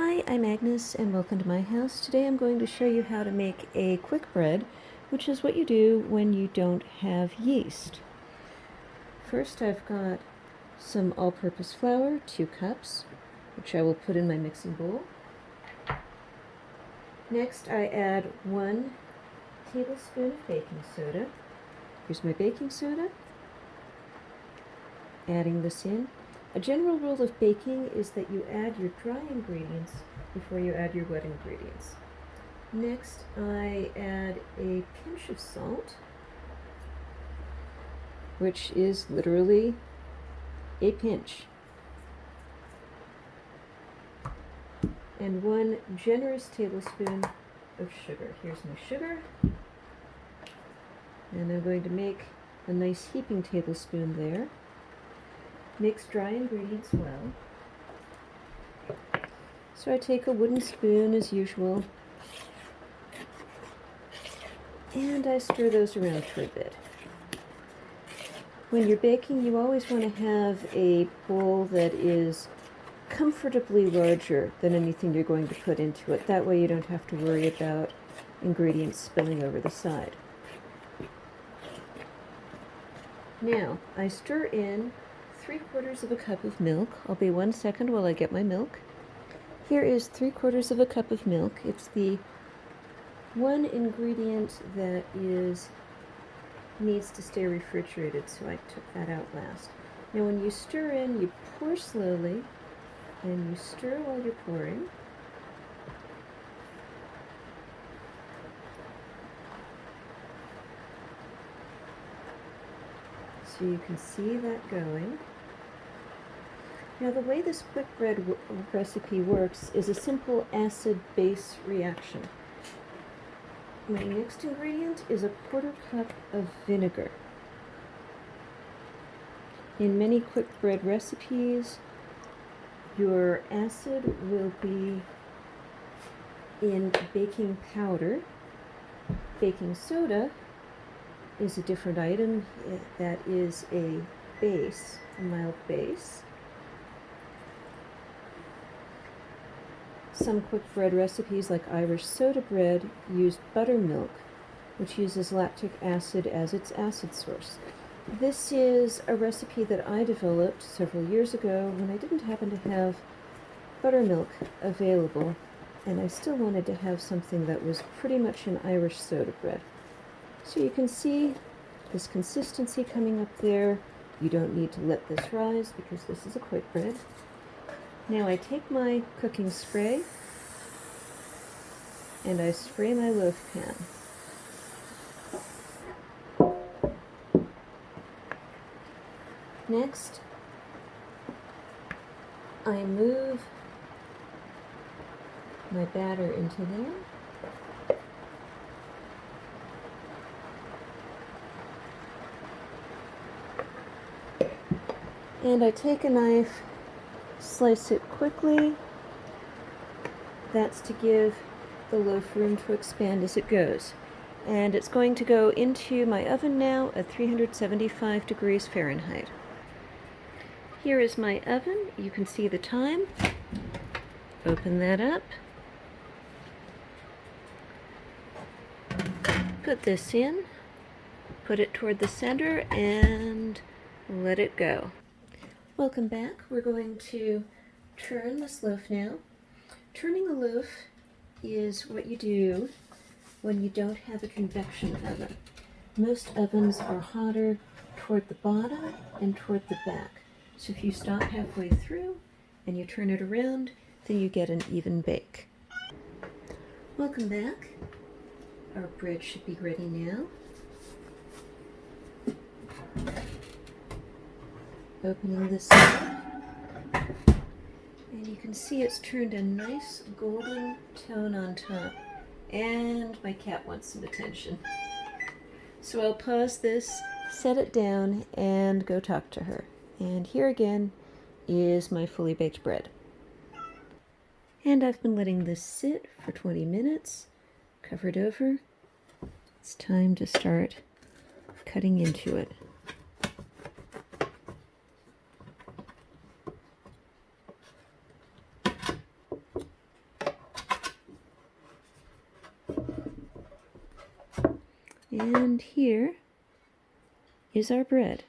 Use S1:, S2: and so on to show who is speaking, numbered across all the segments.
S1: Hi, I'm Agnes and welcome to my house. Today I'm going to show you how to make a quick bread, which is what you do when you don't have yeast. First I've got some all-purpose flour, 2 cups, which I will put in my mixing bowl. Next I add 1 tablespoon of baking soda. Here's my baking soda. Adding this in. A general rule of baking is that you add your dry ingredients before you add your wet ingredients. Next, I add a pinch of salt, which is literally a pinch, and 1 generous tablespoon of sugar. Here's my sugar, and I'm going to make a nice heaping tablespoon there. Mix dry ingredients well. So I take a wooden spoon as usual, and I stir those around for a bit. When you're baking, you always want to have a bowl that is comfortably larger than anything you're going to put into it. That way you don't have to worry about ingredients spilling over the side. Now, I stir in 3/4 of a cup of milk. I'll be 1 second while I get my milk. Here is 3/4 of a cup of milk. It's the one ingredient that needs to stay refrigerated, so I took that out last. Now when you stir in, you pour slowly, and you stir while you're pouring. So you can see that going. Now the way this quick bread recipe works is a simple acid-base reaction. My next ingredient is a 1/4 cup of vinegar. In many quick bread recipes, your acid will be in baking powder. Baking soda is a different item. That is a base, a mild base. Some quick bread recipes, like Irish soda bread, use buttermilk, which uses lactic acid as its acid source. This is a recipe that I developed several years ago when I didn't happen to have buttermilk available, and I still wanted to have something that was pretty much an Irish soda bread. So you can see this consistency coming up there. You don't need to let this rise because this is a quick bread. Now I take my cooking spray and I spray my loaf pan. Next, I move my batter into there. And I take a knife, slice it quickly. That's to give the loaf room to expand as it goes. And it's going to go into my oven now at 375 degrees Fahrenheit. Here is my oven. You can see the time. Open that up. Put this in. Put it toward the center and let it go. Welcome back. We're going to turn this loaf now. Turning a loaf is what you do when you don't have a convection oven. Most ovens are hotter toward the bottom and toward the back. So if you stop halfway through and you turn it around, then you get an even bake. Welcome back. Our bread should be ready now. Opening this up, and you can see it's turned a nice golden tone on top, and my cat wants some attention. So I'll pause this, set it down, and go talk to her. And here again is my fully baked bread. And I've been letting this sit for 20 minutes, covered over. It's time to start cutting into it. And here is our bread.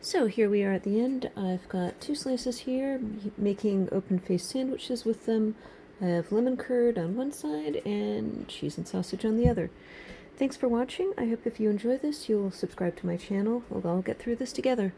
S1: So here we are at the end. I've got 2 slices here, making open-faced sandwiches with them. I have lemon curd on one side and cheese and sausage on the other. Thanks for watching. I hope if you enjoy this, you'll subscribe to my channel. We'll all get through this together.